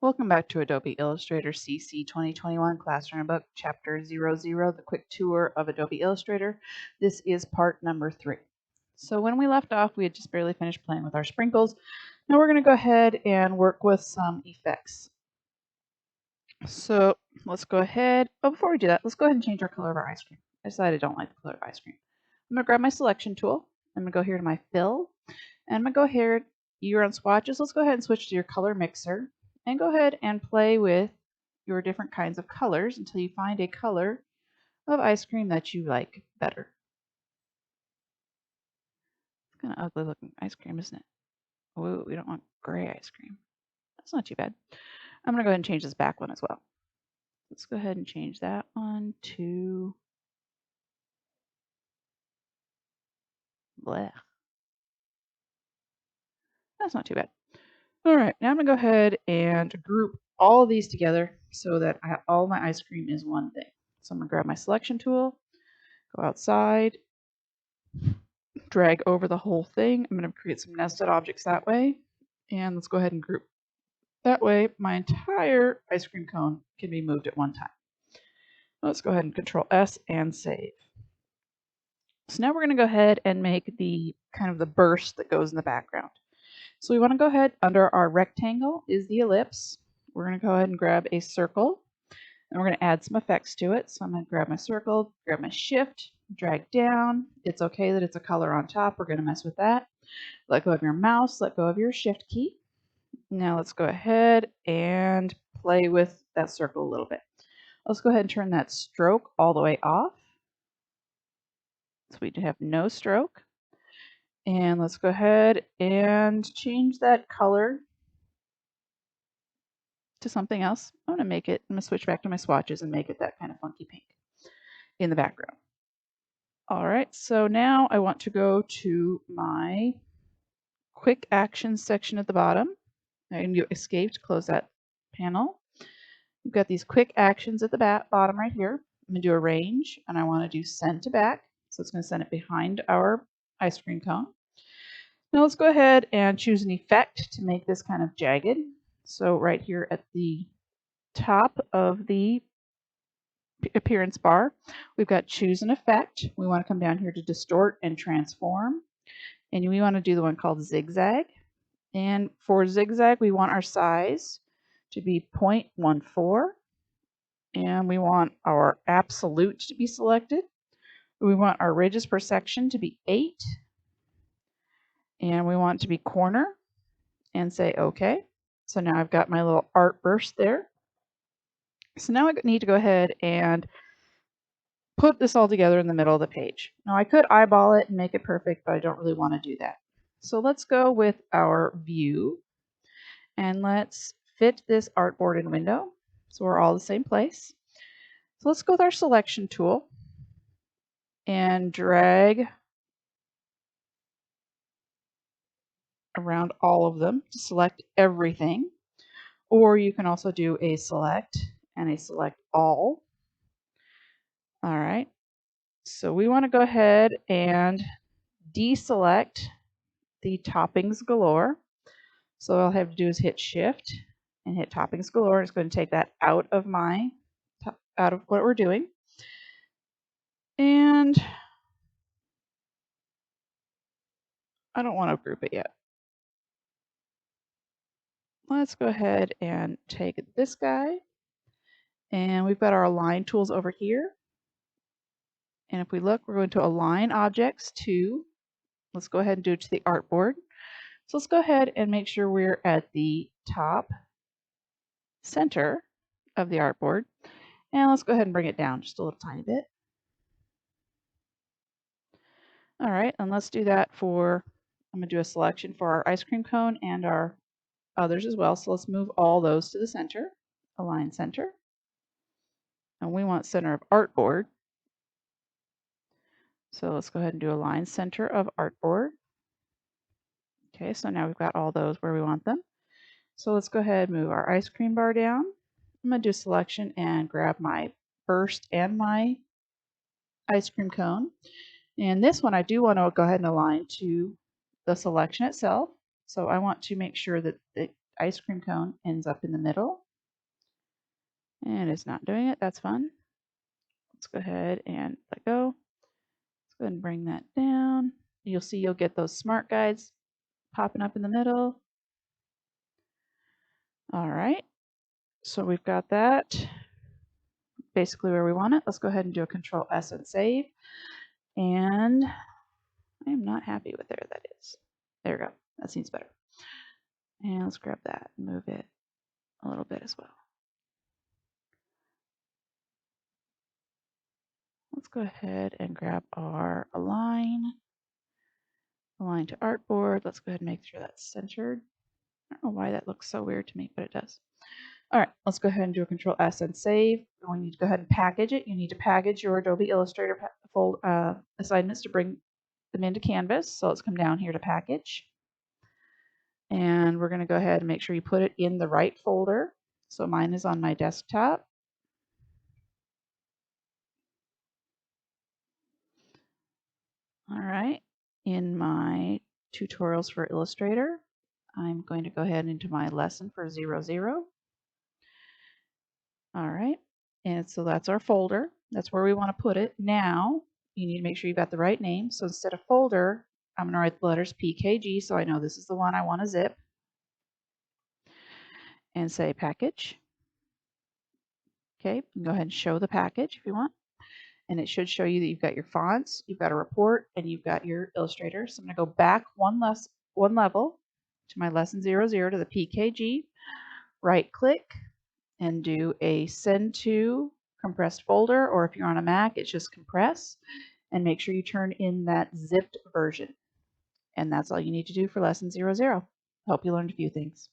Welcome back to Adobe Illustrator CC 2021 Classroom Book, Chapter 00, The Quick Tour of Adobe Illustrator. This is part number 3. So when we left off, we had just barely finished playing with our sprinkles. Now we're going to go ahead and work with some effects. So let's go ahead. Oh, before we do that, let's go ahead and change our color of our ice cream. I decided I don't like the color of ice cream. I'm going to grab my selection tool. I'm going to go here to my fill. And I'm going to go here. You're on swatches. Let's go ahead and switch to your color mixer. And go ahead and play with your different kinds of colors until you find a color of ice cream that you like better. It's kind of ugly looking ice cream, isn't it? Ooh, we don't want gray ice cream. That's not too bad. I'm going to go ahead and change this back one as well. Let's go ahead and change that one to bleh. That's not too bad. All right, now I'm going to go ahead and group all of these together so that all my ice cream is one thing. So I'm going to grab my selection tool, go outside, drag over the whole thing. I'm going to create some nested objects that way. And let's go ahead and group. That way, my entire ice cream cone can be moved at one time. Let's go ahead and Control S and save. So now we're going to go ahead and make the kind of the burst that goes in the background. So we want to go ahead, under our rectangle is the ellipse. We're going to go ahead and grab a circle, and we're going to add some effects to it. So I'm going to grab my circle, grab my shift, drag down. It's okay that it's a color on top. We're going to mess with that. Let go of your mouse, let go of your shift key. Now let's go ahead and play with that circle a little bit. Let's go ahead and turn that stroke all the way off. So we have no stroke. And let's go ahead and change that color to something else. I'm going to switch back to my swatches and make it that kind of funky pink in the background. All right, so now I want to go to my quick actions section at the bottom. I can do escape to close that panel. We've got these quick actions at the bottom right here. I'm going to do arrange, and I want to do send to back. So it's going to send it behind our ice cream cone. Now let's go ahead and choose an effect to make this kind of jagged. So right here at the top of the appearance bar, we've got choose an effect. We want to come down here to distort and transform. And we want to do the one called zigzag. And for zigzag, we want our size to be 0.14. And we want our absolute to be selected. We want our ridges per section to be 8. And we want it to be corner and say OK. So now I've got my little art burst there. So now I need to go ahead and put this all together in the middle of the page. Now I could eyeball it and make it perfect, but I don't really want to do that. So let's go with our view and let's fit this artboard in window. So we're all the same place. So let's go with our selection tool and drag around all of them to select everything. Or you can also do a select and a select all. All right. So we want to go ahead and deselect the toppings galore. So all I have to do is hit shift and hit toppings galore. It's going to take that out of what we're doing. And I don't want to group it yet. Let's go ahead and take this guy. And we've got our align tools over here. And if we look, we're going to align objects to, let's go ahead and do it to the artboard. So let's go ahead and make sure we're at the top center of the artboard. And let's go ahead and bring it down just a little tiny bit. All right, and let's do that for, I'm going to do a selection for our ice cream cone and our others as well. So let's move all those to the center, align center. And we want center of artboard. So let's go ahead and do align center of artboard. Okay, so now we've got all those where we want them. So let's go ahead and move our ice cream bar down. I'm going to do selection and grab my burst and my ice cream cone. And this one I do want to go ahead and align to the selection itself. So I want to make sure that ice cream cone ends up in the middle. And it's not doing it. That's fun. Let's go ahead and let go. Let's go ahead and bring that down. You'll see you'll get those smart guides popping up in the middle. All right. So we've got that basically where we want it. Let's go ahead and do a Control S and save. And I am not happy with where that is. There we go. That seems better. And let's grab that and move it a little bit as well. Let's go ahead and grab our align to artboard. Let's go ahead and make sure that's centered. I don't know why that looks so weird to me, but it does. All right, let's go ahead and do a Control S and save. We need to go ahead and package it. You need to package your Adobe Illustrator assignments to bring them into Canvas. So let's come down here to package. And we're going to go ahead and make sure you put it in the right folder. So mine is on my desktop. All right, in my tutorials for Illustrator, I'm going to go ahead into my lesson for 00. All right, and so that's our folder. That's where we want to put it. Now, you need to make sure you've got the right name. So instead of folder, I'm going to write the letters PKG so I know this is the one I want to zip. And say package. Okay, you can go ahead and show the package if you want. And it should show you that you've got your fonts, you've got a report, and you've got your Illustrator. So I'm going to go back one level to my lesson 00 to the PKG, right click, and do a send to compressed folder, or if you're on a Mac, it's just compress, and make sure you turn in that zipped version. And that's all you need to do for lesson 00. Hope you learned a few things.